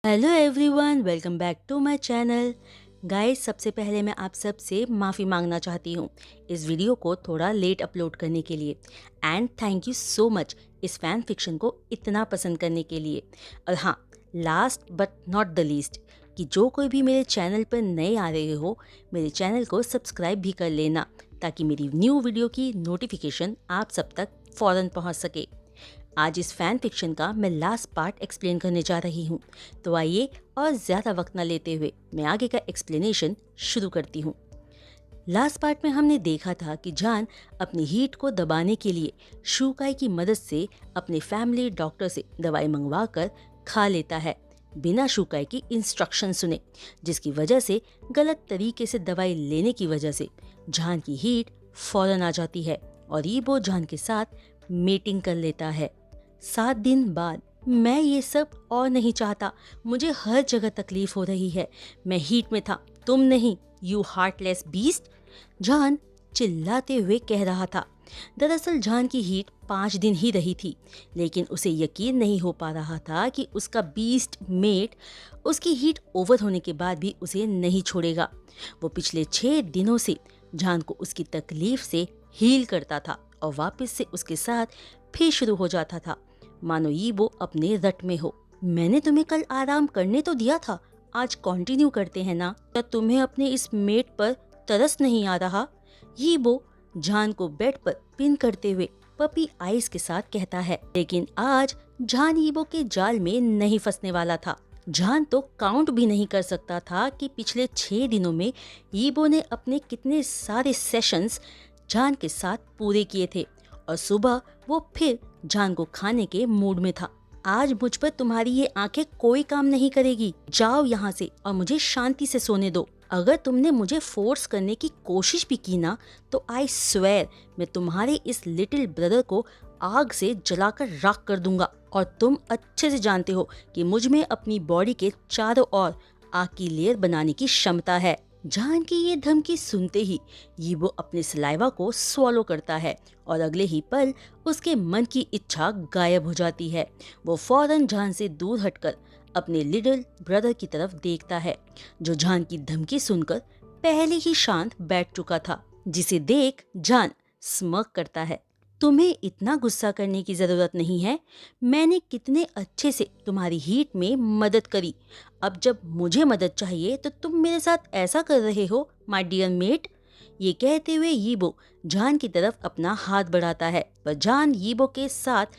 Hello everyone, welcome back to my channel. Guys, सबसे पहले मैं आप सब से माफ़ी मांगना चाहती हूँ इस वीडियो को थोड़ा लेट अपलोड करने के लिए। And thank you so much इस फैन फिक्शन को इतना पसंद करने के लिए। और हाँ, last but not the least, कि जो कोई भी मेरे चैनल पर नए आ रहे हो, मेरे चैनल को सब्सक्राइब भी कर लेना, ताकि मेरी न्यू वीडियो की नोटिफिकेशन आप सब तक फ़ौरन पहुँच सके। आज इस फैन फिक्शन का मैं लास्ट पार्ट एक्सप्लेन करने जा रही हूँ, तो आइए और ज़्यादा वक्त न लेते हुए मैं आगे का एक्सप्लेनेशन शुरू करती हूँ। लास्ट पार्ट में हमने देखा था कि जान अपनी हीट को दबाने के लिए शूकाई की मदद से अपने फैमिली डॉक्टर से दवाई मंगवा कर खा लेता है, बिना शूकाई की इंस्ट्रक्शन सुने, जिसकी वजह से गलत तरीके से दवाई लेने की वजह से जान की हीट फौरन आ जाती है और ईबो जान के साथ मेटिंग कर लेता है। 7 दिन बाद मैं ये सब और नहीं चाहता। मुझे हर जगह तकलीफ हो रही है। मैं हीट में था, तुम नहीं, यू हार्टलेस बीस्ट, जान चिल्लाते हुए कह रहा था। दरअसल जान की हीट 5 दिन ही रही थी, लेकिन उसे यकीन नहीं हो पा रहा था कि उसका बीस्ट मेट उसकी हीट ओवर होने के बाद भी उसे नहीं छोड़ेगा। वो पिछले 6 दिनों से जान को उसकी तकलीफ से हील करता था और वापस से उसके साथ फिर शुरू हो जाता था, मानो ये वो अपने रट में हो। मैंने तुम्हें कल आराम करने तो दिया था, आज कंटिन्यू करते हैं ना? क्या तुम्हें अपने इस मेट पर तरस नहीं आ रहा? ये वो जान को बेड पर पिन करते हुए पपी आइस के साथ कहता है। लेकिन आज जान ईबो के जाल में नहीं फंसने वाला था। जान तो काउंट भी नहीं कर सकता था कि पिछले 6 दिनों में ईबो ने अपने कितने सारे सेशंस जान के साथ पूरे किए थे, और सुबह वो फिर जान को खाने के मूड में था। आज मुझ पर तुम्हारी ये आंखें कोई काम नहीं करेगी। जाओ यहाँ से और मुझे शांति से सोने दो। अगर तुमने मुझे फोर्स करने की कोशिश भी की ना, तो आई स्वेयर मैं तुम्हारे इस लिटिल ब्रदर को आग से जलाकर राख कर दूंगा। और तुम अच्छे से जानते हो कि मुझ में अपनी बॉडी के चारों ओर आग की लेयर बनाने की क्षमता है। जान की ये धमकी सुनते ही यीबो अपने सलाइवा को स्वॉलो करता है और अगले ही पल उसके मन की इच्छा गायब हो जाती है। वो फौरन जान से दूर हटकर अपने लिटिल ब्रदर की तरफ देखता है, जो जान की धमकी सुनकर पहले ही शांत बैठ चुका था। जिसे देख जान स्mirk करता है। तुम्हें इतना गुस्सा करने की जरूरत नहीं है। मैंने कितने अच्छे से तुम्हारी हीट में मदद करी। अब जब मुझे मदद चाहिए तो तुम मेरे साथ ऐसा कर रहे हो, माय डियर मेट। ये कहते हुए यीबो जान की तरफ अपना हाथ बढ़ाता है, पर जान यीबो के साथ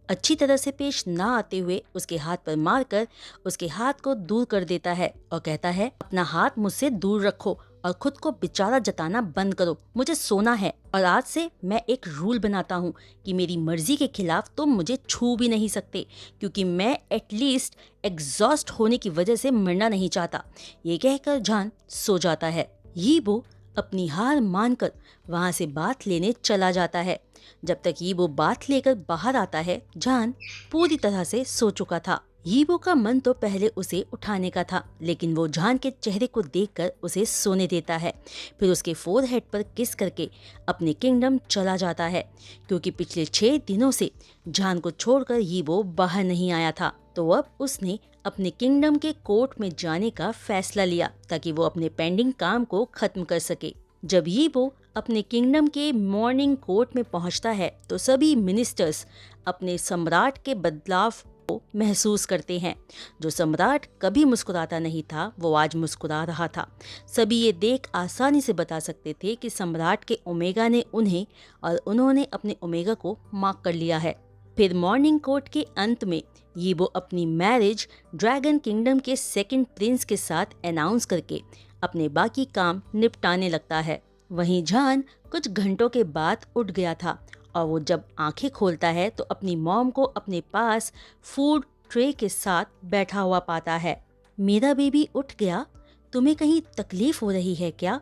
अच्छी तरह से पेश ना आते हुए उसके हाथ पर मारकर उसके हाथ को दूर कर देता है और कहता है, अपना हाथ मुझसे दूर रखो और खुद को बेचारा जताना बंद करो। मुझे सोना है और आज से मैं एक रूल बनाता हूँ कि मेरी मर्जी के खिलाफ तुम मुझे छू भी नहीं सकते, क्योंकि मैं एटलीस्ट एग्जॉस्ट होने की वजह से मरना नहीं चाहता। ये कहकर जान सो जाता है। यीबो अपनी हार मानकर वहां से बात लेने चला जाता है। जब तक यीबो बात लेकर बाहर आता है, जान पूरी तरह से सो चुका था। यीबो का मन तो पहले उसे उठाने का था, लेकिन वो जान के चेहरे को देखकर उसे सोने देता है। फिर उसके फोरहेड पर किस करके अपने किंगडम चला जाता है, क्योंकि पिछले 6 दिनों से जान को छोड़कर यीबो बाहर नहीं आया था। तो अब उसने अपने किंगडम के कोर्ट में जाने का फैसला लिया, ताकि वो अपने पेंडिंग काम को खत्म कर सके। जब यीबो अपने किंगडम के मॉर्निंग कोर्ट में पहुंचता है, तो सभी मिनिस्टर्स अपने सम्राट के बदलाव को महसूस करते हैं। जो सम्राट कभी मुस्कुराता नहीं था, वो आज मुस्कुरा रहा था। सभी ये देख आसानी से बता सकते थे कि सम्राट के ओमेगा ने उन्हें और उन्होंने अपने ओमेगा को मार्क कर लिया है। फिर मॉर्निंग कोर्ट के अंत में यीबो अपनी मैरिज ड्रैगन किंगडम के सेकंड प्रिंस के साथ अनाउंस करके अपने बाकी काम निपटाने लगता है। वहीं जान कुछ घंटों के बाद उठ गया था, और वो जब आंखें खोलता है तो अपनी मॉम को अपने पास फूड ट्रे के साथ बैठा हुआ पाता है। मेरा बेबी उठ गया? तुम्हें कहीं तकलीफ हो रही है क्या?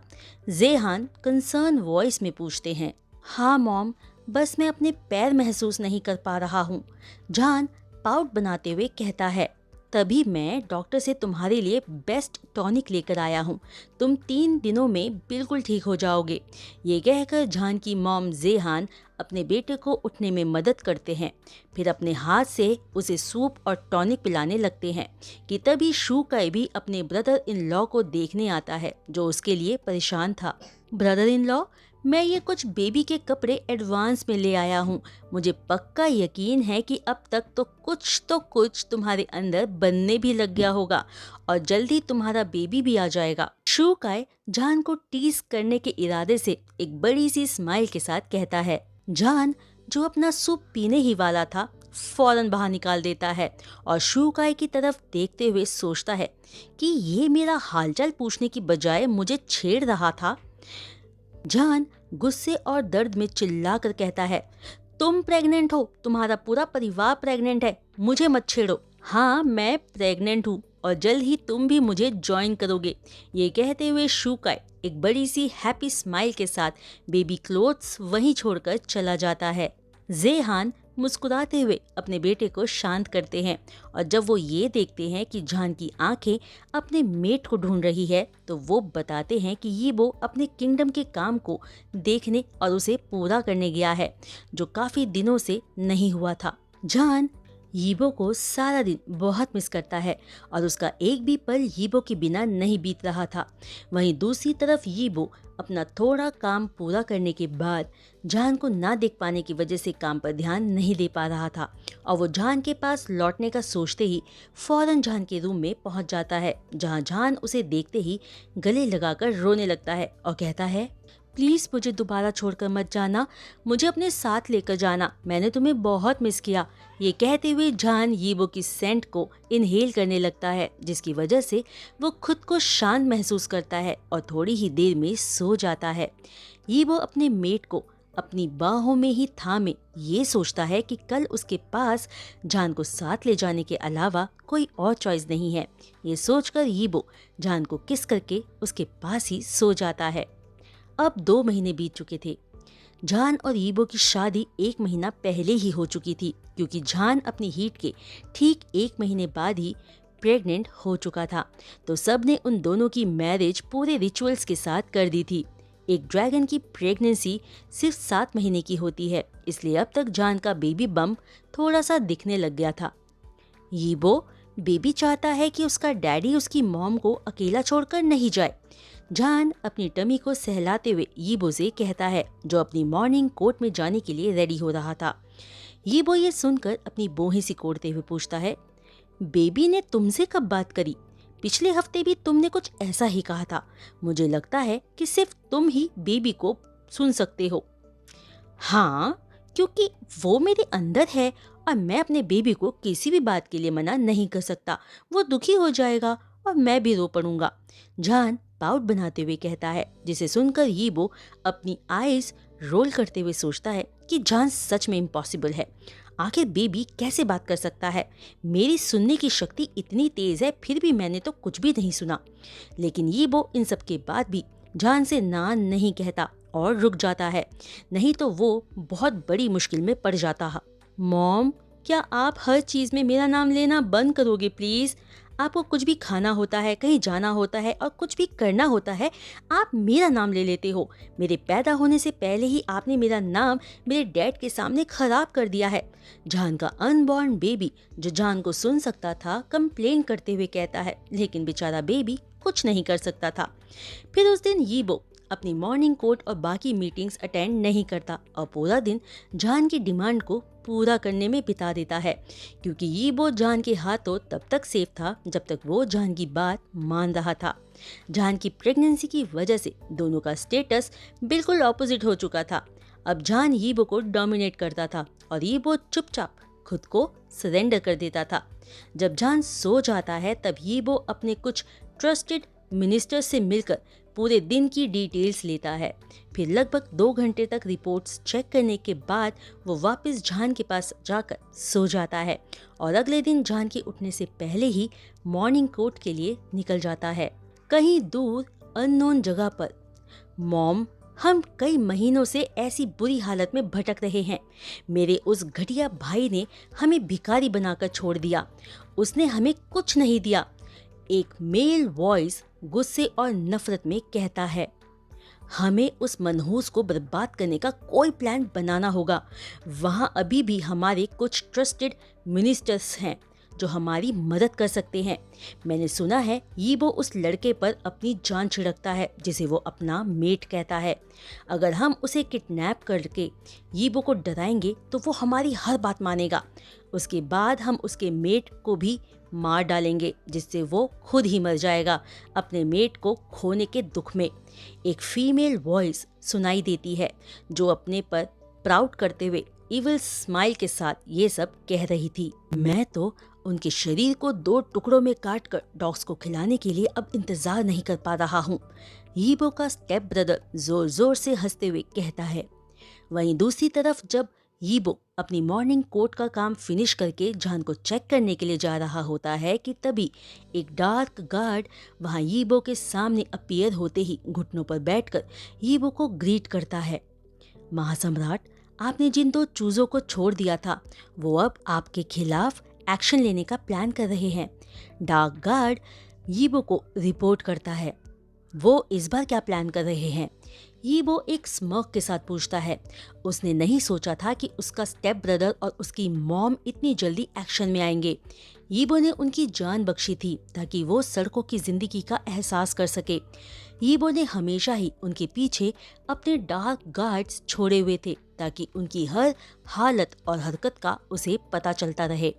जेहान कंसर्न वॉइस में पूछते हैं। हाँ मॉम, बस मैं अपने पैर महसूस नहीं कर पा रहा हूँ, जान पाउट बनाते हुए कहता है। तभी मैं डॉक्टर से तुम्हारे लिए बेस्ट टॉनिक लेकर आया हूँ। तुम 3 दिनों में बिल्कुल ठीक हो जाओगे। ये कहकर जान की मॉम जेहान अपने बेटे को उठने में मदद करते हैं। फिर अपने हाथ से उसे सूप और टॉनिक पिलाने लगते हैं कि तभी शू काई भी अपने ब्रदर इन लॉ को देखने आता है, जो उसके लिए परेशान था। ब्रदर इन लॉ, मैं ये कुछ बेबी के कपड़े एडवांस में ले आया हूँ। मुझे पक्का यकीन है कि अब तक तो कुछ तुम्हारे अंदर बनने भी लग गया होगा और जल्दी तुम्हारा बेबी भी आ जाएगा। शू काई जान को टीज करने के इरादे से एक बड़ी सी स्माइल के साथ कहता है। जान, जो अपना सूप पीने ही वाला था, फौरन बाहर निकाल देता है और शू काई की तरफ देखते हुए सोचता है कि ये मेरा हालचाल पूछने की बजाय मुझे छेड़ रहा था। जान गुस्से और दर्द में चिल्लाकर कहता है, तुम प्रेग्नेंट हो, तुम्हारा पूरा परिवार प्रेग्नेंट है, मुझे मत छेड़ो। हाँ, मैं प्रेग्नेंट हूँ और जल्द ही तुम भी मुझे ज्वाइन करोगे। ये कहते हुए शू काई एक बड़ी सी हैप्पी स्माइल के साथ बेबी क्लोथ्स वहीं छोड़कर चला जाता है। जेहान मुस्कुराते हुए अपने बेटे को शांत करते हैं और जब वो ये देखते हैं कि जान की आंखें अपने मेट को ढूंढ रही है, तो वो बताते हैं कि ये वो अपने किंगडम के काम को देखने और उसे पूरा करने गया है, जो काफी दिनों से नहीं हुआ था। जान यीबो को सारा दिन बहुत मिस करता है और उसका एक भी पल यीबो के बिना नहीं बीत रहा था। वहीं दूसरी तरफ यीबो अपना थोड़ा काम पूरा करने के बाद जान को ना देख पाने की वजह से काम पर ध्यान नहीं दे पा रहा था और वो जान के पास लौटने का सोचते ही फौरन जान के रूम में पहुंच जाता है, जहां जान उसे देखते ही गले लगाकर रोने लगता है और कहता है, प्लीज़ मुझे दोबारा छोड़कर मत जाना, मुझे अपने साथ लेकर जाना, मैंने तुम्हें बहुत मिस किया। ये कहते हुए जान यीबो की सेंट को इनहेल करने लगता है, जिसकी वजह से वो खुद को शांत महसूस करता है और थोड़ी ही देर में सो जाता है। यीबो अपने मेट को अपनी बाहों में ही थामे ये सोचता है कि कल उसके पास जान को साथ ले जाने के अलावा कोई और चॉइस नहीं है। ये सोचकर यीबो जान को किस करके उसके पास ही सो जाता है। अब 2 महीने बीत चुके थे। जान और यीबो की शादी 1 महीना पहले ही हो चुकी थी, क्योंकि जान अपनी हीट के ठीक 1 महीने बाद ही प्रेग्नेंट हो चुका था, तो सब ने उन दोनों की मैरिज पूरे रिचुअल्स के साथ कर दी थी। एक ड्रैगन की प्रेगनेंसी सिर्फ 7 महीने की होती है, इसलिए अब तक जान का बेबी बम्प थोड़ा सा दिखने लग गया था। यीबो बेबी चाहता है कि उसका डैडी उसकी मॉम को अकेला छोड़कर नहीं जाए। जान अपनी टमी को सहलाते हुए यीबो से कहता है, जो अपनी मॉर्निंग कोर्ट में जाने के लिए रेडी हो रहा था। यीबो ये सुनकर अपनी बोहें सिकोड़ते हुए पूछता है, बेबी ने तुमसे कब बात करी? पिछले हफ्ते भी तुमने कुछ ऐसा ही कहा था। मुझे लगता है कि सिर्फ तुम ही बेबी को सुन सकते हो। हाँ, क्योंकि वो मेरे अंदर है और मैं अपने बेबी को किसी भी बात के लिए मना नहीं कर सकता। वो दुखी हो जाएगा और मैं भी रो पड़ूंगा। जान पाउट बनाते हुए कहता है, जिसे सुनकर यीबो अपनी आईज रोल करते हुए सोचता है कि जान सच में इम्पॉसिबल है। आखिर बेबी कैसे बात कर सकता है? मेरी सुनने की शक्ति इतनी तेज है, फिर भी मैंने तो कुछ भी नहीं सुना। लेकिन यीबो इन सब के बाद भी जान से ना नहीं कहता और रुक जाता है, नहीं तो वो बहुत बड़ी मुश्किल में पड़ जाता। मॉम, क्या आप हर चीज़ में मेरा नाम लेना बंद करोगे प्लीज़? आपको कुछ भी खाना होता है, कहीं जाना होता है और कुछ भी करना होता है, आप मेरा नाम ले लेते हो। मेरे पैदा होने से पहले ही आपने मेरा नाम मेरे डैड के सामने खराब कर दिया है। जान का अनबॉर्न बेबी, जो जान को सुन सकता था, कंप्लेन करते हुए कहता है, लेकिन बेचारा बेबी कुछ नहीं कर सकता था। फिर उस दिन यीबो अपनी मॉर्निंग कोर्ट और बाकी मीटिंग्स अटेंड नहीं करता और पूरा दिन जान की डिमांड को पूरा करने में बिता देता है, क्योंकि यीबो जान के हाथों तब तक सेफ था जब तक वो जान की बात मान रहा था। जान की प्रेगनेंसी की वजह से दोनों का स्टेटस बिल्कुल ऑपोजिट हो चुका था। अब जान यीबो को डोमिनेट करता था और यीबो चुपचाप खुद को सरेंडर कर देता था। जब जान सो जाता है, तब यीबो अपने कुछ ट्रस्टेड मिनिस्टर से मिलकर पूरे दिन की डिटेल्स लेता है। फिर लगभग 2 घंटे तक रिपोर्ट्स चेक करने के बाद वो वापस जान के पास जाकर सो जाता है और अगले दिन जान के उठने से पहले ही मॉर्निंग कोर्ट के लिए निकल जाता है। कहीं दूर अननोन जगह पर मॉम हम कई महीनों से ऐसी बुरी हालत में भटक रहे हैं। मेरे उस घटिया भाई ने हमें भिखारी बनाकर छोड़ दिया। उसने हमें कुछ नहीं दिया। एक मेल वॉइस गुस्से और नफरत में कहता है। हमें उस मनहूस को बर्बाद करने का कोई प्लान बनाना होगा। वहाँ अभी भी हमारे कुछ ट्रस्टेड मिनिस्टर्स हैं जो हमारी मदद कर सकते हैं। मैंने सुना है यीबो उस लड़के पर अपनी जान छिड़कता है जिसे वो अपना मेट कहता है। अगर हम उसे किडनैप करके यीबो को डराएंगे तो वो हमारी हर बात मानेगा। उसके बाद हम उसके मेट को भी मार डालेंगे जिससे वो खुद ही मर जाएगा अपने मेट को खोने के दुख में। एक फीमेल वॉइस सुनाई देती है जो अपने पर प्राउड करते हुए इविल स्माइल के साथ ये सब कह रही थी। मैं तो उनके शरीर को 2 टुकड़ों में काटकर डॉग्स को खिलाने के लिए अब इंतजार नहीं कर पा रहा हूँ। यीबो का स्टेप ब्रदर जोर जोर से हंसते हुए कहता है। वहीं दूसरी तरफ जब यीबो अपनी मॉर्निंग कोट का काम फिनिश करके जान को चेक करने के लिए जा रहा होता है कि तभी एक डार्क गार्ड वहां यीबो के सामने अपीयर होते ही घुटनों पर बैठकर यीबो को ग्रीट करता है। महासम्राट, आपने जिन 2 चूजों को छोड़ दिया था वो अब आपके खिलाफ एक्शन लेने का प्लान कर रहे हैं। डार्क गार्ड यीबो को रिपोर्ट करता है। वो इस बार क्या प्लान कर रहे हैं? यीबो एक स्मर्क के साथ पूछता है। उसने नहीं सोचा था कि उसका स्टेप ब्रदर और उसकी मॉम इतनी जल्दी एक्शन में आएंगे। यीबो ने उनकी जान बख्शी थी ताकि वो सड़कों की जिंदगी का एहसास कर सके। यीबो ने हमेशा ही उनके पीछे अपने डार्क गार्ड्स छोड़े हुए थे ताकि उनकी हर हालत और हरकत का उसे पता चलता रहे।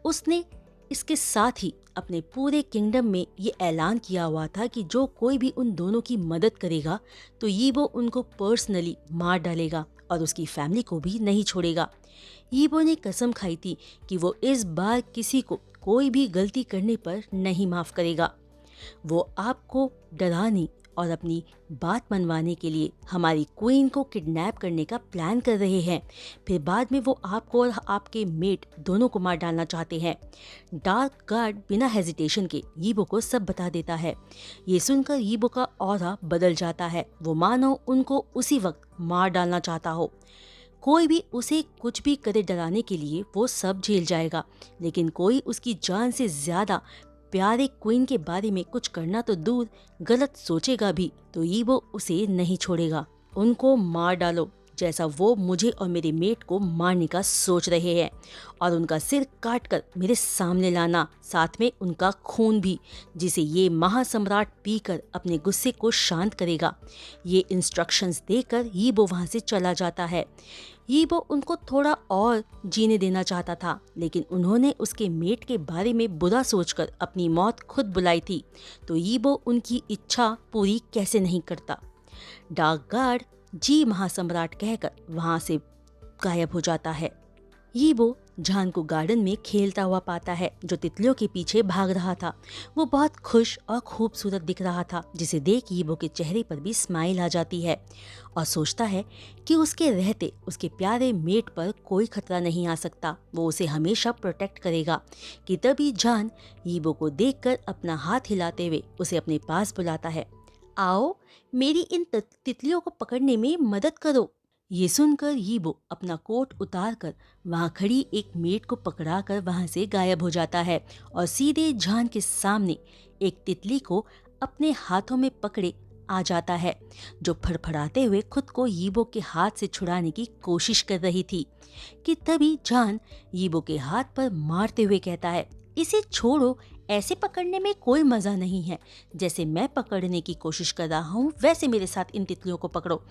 उसने इसके साथ ही अपने पूरे किंगडम में ये ऐलान किया हुआ था कि जो कोई भी उन दोनों की मदद करेगा तो यीबो उनको पर्सनली मार डालेगा और उसकी फैमिली को भी नहीं छोड़ेगा। यीबो ने कसम खाई थी कि वो इस बार किसी को कोई भी गलती करने पर नहीं माफ करेगा। वो आपको डराने और अपनी बात मनवाने के लिए हमारी क्वीन को किडनैप करने का प्लान कर रहे हैं। फिर बाद में वो आपको और आपके मेट दोनों को मार डालना चाहते हैं। डार्क गार्ड बिना हेजिटेशन के यीबो को सब बता देता है। ये सुनकर यीबो का ऑरा बदल जाता है। वो मानो उनको उसी वक्त मार डालना चाहता हो। कोई भी उसे कुछ भी करे डराने के लिए वो सब झेल जाएगा, लेकिन कोई उसकी जान से ज्यादा प्यारे क्वीन के बारे में कुछ करना तो दूर गलत सोचेगा भी तो यीबो उसे नहीं छोड़ेगा। उनको मार डालो जैसा वो मुझे और मेरे मेट को मारने का सोच रहे हैं, और उनका सिर काटकर मेरे सामने लाना, साथ में उनका खून भी, जिसे ये महासम्राट पीकर अपने गुस्से को शांत करेगा। ये इंस्ट्रक्शंस देकर यीबो वहाँ से चला जाता है। यीबो उनको थोड़ा और जीने देना चाहता था, लेकिन उन्होंने उसके मेट के बारे में बुरा सोचकर अपनी मौत खुद बुलाई थी, तो यीबो उनकी इच्छा पूरी कैसे नहीं करता। डार्क गार्ड जी महासम्राट कहकर वहां से गायब हो जाता है। यीबो जान को गार्डन में खेलता हुआ पाता है जो तितलियों के पीछे भाग रहा था। वो बहुत खुश और खूबसूरत दिख रहा था, जिसे देख यीबो के चेहरे पर भी स्माइल आ जाती है और सोचता है कि उसके रहते उसके प्यारे मेट पर कोई खतरा नहीं आ सकता। वो उसे हमेशा प्रोटेक्ट करेगा। कि तभी जान यीबो को देखकर अपना हाथ हिलाते हुए उसे अपने पास बुलाता है। आओ, मेरी इन तितलियों को पकड़ने में मदद करो। ये सुनकर यीबो अपना कोट उतारकर वहां खड़ी एक मेट को पकड़ाकर वहां से गायब हो जाता है और सीधे जान के सामने एक तितली को अपने हाथों में पकड़े आ जाता है, जो फड़फड़ाते हुए खुद को यीबो के हाथ से छुड़ाने की कोशिश कर रही थी। कि तभी जान यीबो के हाथ पर मारते हुए कहता है, इसे छोड़ो, ऐसे पकड़ने में कोई मजा नहीं है। जैसे मैं पकड़ने की कोशिश कर रहा हूँ वैसे मेरे साथ इन तितलियों को पकड़ो।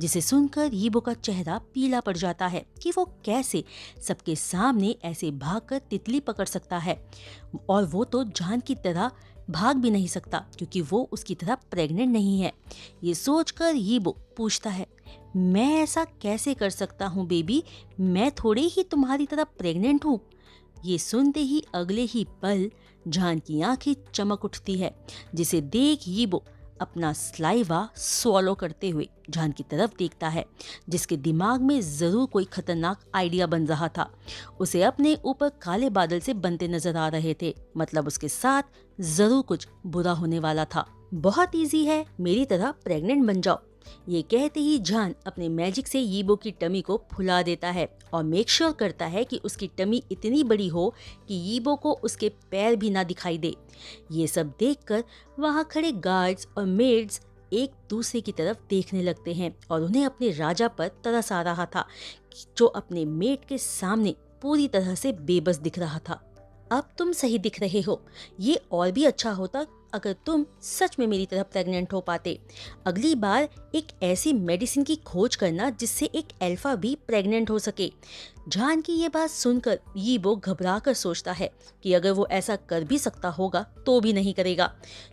जिसे सुनकर यीबो का चेहरा पीला पड़ जाता है कि वो कैसे सबके सामने ऐसे भागकर तितली पकड़ सकता है, और वो तो जान की तरह भाग भी नहीं सकता क्योंकि वो उसकी तरह प्रेग्नेंट नहीं है। ये सोचकर यीबो पूछता है, मैं ऐसा कैसे कर सकता हूँ बेबी, मैं थोड़ी ही तुम्हारी तरह प्रेग्नेंट हूँ। ये सुनते ही अगले ही पल जान की आंखें चमक उठती है, जिसे देख यीबो अपना स्लाइवा स्वॉलो करते हुए जान की तरफ देखता है, जिसके दिमाग में जरूर कोई खतरनाक आइडिया बन रहा था। उसे अपने ऊपर काले बादल से बनते नजर आ रहे थे, मतलब उसके साथ जरूर कुछ बुरा होने वाला था। बहुत इजी है, मेरी तरह प्रेग्नेंट बन जाओ। ये कहते ही जान अपने मैजिक से यीबो की टमी को फुला देता है और मेक श्योर करता है कि उसकी टमी इतनी बड़ी हो कि यीबो को उसके पैर भी ना दिखाई दे। ये सब देखकर वहाँ खड़े गार्ड्स और मेड्स एक दूसरे की तरफ देखने लगते हैं और उन्हें अपने राजा पर तरस आ रहा था, जो अपने मेट के सामने पूरी तरह से बेबस दिख रहा था। अब तुम सही दिख रहे हो। ये और भी अच्छा होता अगर तुम सच में मेरी तरह प्रेग्नेंट हो पाते। अगली बार एक ऐसी मेडिसिन की खोज करना जिससे एक अल्फा भी प्रेग्नेंट हो सके। जान की ये बात सुनकर यीबो घबरा कर सोचता है कि अगर वो ऐसा कर भी सकता होगा तो भी नहीं करेगा।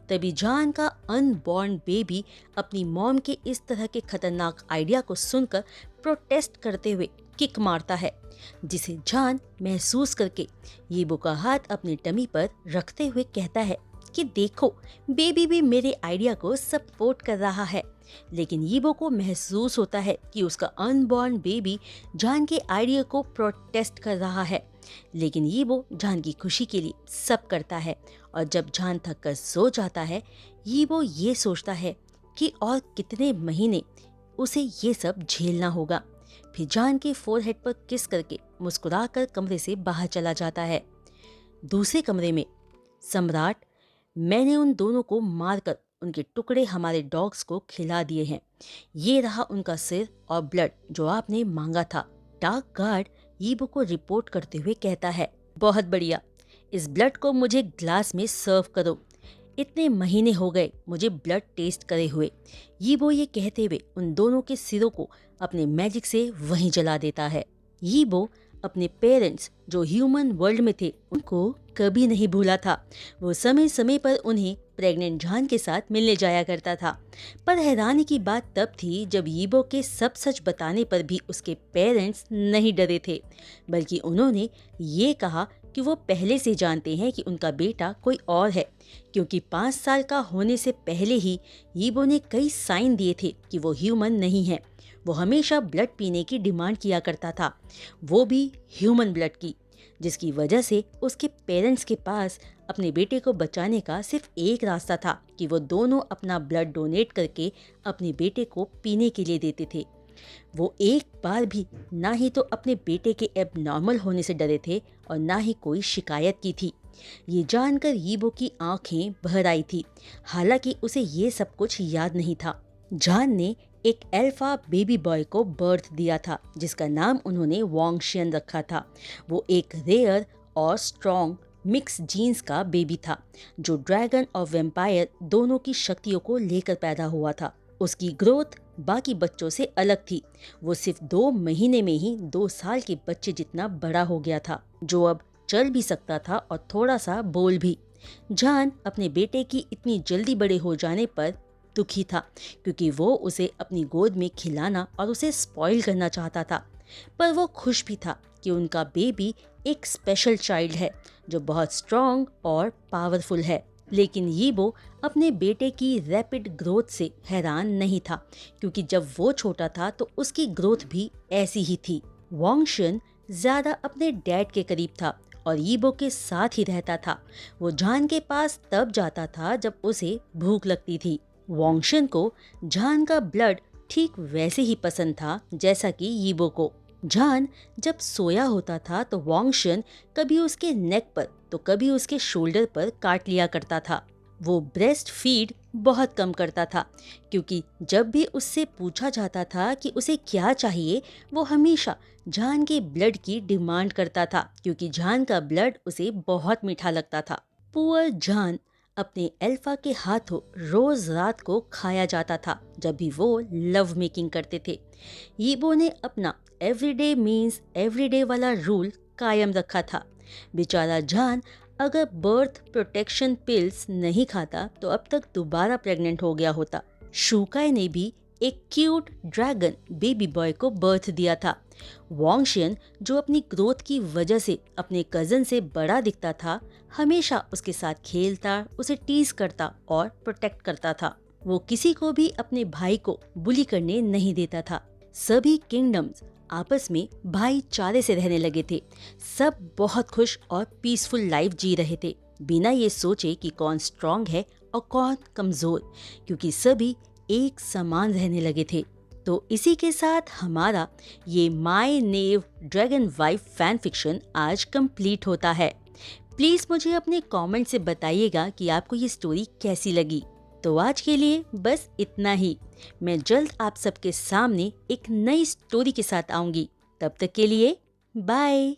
तभी जान का अनबॉर्न बेबी अपनी मॉम के इस तरह के खतरनाक आइडिया को सुनकर प्रोटेस्ट करते हुए किक मारता है, जिसे जान महसूस करके यीबो का हाथ अपनी टमी पर रखते हुए कहता है कि देखो, बेबी भी मेरे आइडिया को सपोर्ट कर रहा है। लेकिन यीबो को महसूस होता है कि उसका अनबॉर्न बेबी जान के आइडिया को प्रोटेस्ट कर रहा है। लेकिन यीबो जान की खुशी के लिए सब करता है और जब जान थक कर सो जाता है, यीबो ये सोचता है कि और कितने महीने उसे ये सब झेलना होगा। फिर जान के फोरहेड पर किस करके मुस्कुराकर कमरे से बाहर चला जाता है। दूसरे कमरे में सम्राट, मैंने उन दोनों को मारकर उनके टुकड़े हमारे डॉग्स को खिला दिए हैं। ये रहा उनका सिर और ब्लड जो आपने मांगा था। डार्क गार्ड यीबो को रिपोर्ट करते हुए कहता है, बहुत बढ़िया, इस ब्लड को मुझे ग्लास में सर्व करो। इतने महीने हो गए मुझे ब्लड टेस्ट करे हुए। यीबो ये कहते हुए उन दोनों के सिरों को अपने मैजिक से वहीं जला देता है। यीबो अपने पेरेंट्स जो ह्यूमन वर्ल्ड में थे उनको कभी नहीं भूला था। वो समय समय पर उन्हें प्रेग्नेंट जान के साथ मिलने जाया करता था। पर हैरानी की बात तब थी जब यीबो के सब सच बताने पर भी उसके पेरेंट्स नहीं डरे थे, बल्कि उन्होंने ये कहा कि वो पहले से जानते हैं कि उनका बेटा कोई और है, क्योंकि 5 साल का होने से पहले ही यीबो ने कई साइन दिए थे कि वो ह्यूमन नहीं है। वो हमेशा ब्लड पीने की डिमांड किया करता था, वो भी ह्यूमन ब्लड की, जिसकी वजह से उसके पेरेंट्स के पास अपने बेटे को बचाने का सिर्फ एक रास्ता था कि वो दोनों अपना ब्लड डोनेट करके अपने बेटे को पीने के लिए देते थे। वो एक बार भी ना ही तो अपने बेटे के एबनॉर्मल होने से डरे थे और ना ही कोई शिकायत की थी। ये जानकर यीबो की आंखें भर आई थी, हालांकि उसे ये सब कुछ याद नहीं था। जान ने एक अल्फा बेबी बॉय को बर्थ दिया था जिसका नाम उन्होंने वोंगशियन रखा था। वो एक रेयर और स्ट्रॉन्ग मिक्स जीन्स का बेबी था जो ड्रैगन और वैम्पायर दोनों की शक्तियों को लेकर पैदा हुआ था। उसकी ग्रोथ बाकी बच्चों से अलग थी। वो सिर्फ 2 महीने में ही 2 साल के बच्चे जितना बड़ा हो गया था, जो अब चल भी सकता था और थोड़ा सा बोल भी। जान अपने बेटे की इतनी जल्दी बड़े हो जाने पर दुखी था, क्योंकि वो उसे अपनी गोद में खिलाना और उसे स्पॉइल करना चाहता था। पर वो खुश भी था कि उनका बेबी एक स्पेशल चाइल्ड है जो बहुत स्ट्रॉन्ग और पावरफुल है। लेकिन यीबो अपने बेटे की रैपिड ग्रोथ से हैरान नहीं था, क्योंकि जब वो छोटा था तो उसकी ग्रोथ भी ऐसी ही थी। वोंगशियन ज्यादा अपने डैड के करीब था और यीबो के साथ ही रहता था। वो जान के पास तब जाता था जब उसे भूख लगती थी। वोंगशियन को जान का ब्लड ठीक वैसे ही पसंद था जैसा कि यीबो को। जान जब सोया होता था तो वोंगशियन कभी उसके नेक पर तो कभी उसके शोल्डर पर काट लिया करता था। वो ब्रेस्ट फीड बहुत कम करता था, क्योंकि जब भी उससे पूछा जाता था कि उसे क्या चाहिए, वो हमेशा जान के ब्लड की डिमांड करता था, क्योंकि जान का ब्लड उसे बहुत मीठा लगता था। पुअर जान अपने अल्फा के हाथों रोज रात को खाया जाता था जब भी वो लव मेकिंग करते थे। यीबो ने अपना एवरीडे मीन्स एवरीडे वाला रूल कायम रखा था। बेचारा जान अगर बर्थ प्रोटेक्शन पिल्स नहीं खाता तो अब तक दोबारा प्रेग्नेंट हो गया होता। शुकाई ने भी एक क्यूट ड्रैगन बेबी बॉय को बर्थ दिया था। वोंगशियन जो अपनी ग्रोथ की वजह से अपने कजन से बड़ा दिखता था, हमेशा उसके साथ खेलता, उसे टीज करता और प्रोटेक्ट करता था। वो किसी को भी अपने भाई को बुली करने नहीं देता था। सभी किंगडम्स आपस में भाईचारे से रहने लगे थे। सब बहुत खुश और पीसफुल लाइफ जी रहे थे, बिना ये सोचे कि कौन स्ट्रांग है और कौन कमजोर, क्योंकि सभी एक समान रहने लगे थे। तो इसी के साथ हमारा ये my naive dragon wife fan fiction आज कंप्लीट होता है। प्लीज़ मुझे अपने कमेंट से बताइएगा कि आपको ये स्टोरी कैसी लगी। तो आज के लिए बस इतना ही। मैं जल्द आप सबके सामने एक नई स्टोरी के साथ आऊँगी। तब तक के लिए बाय।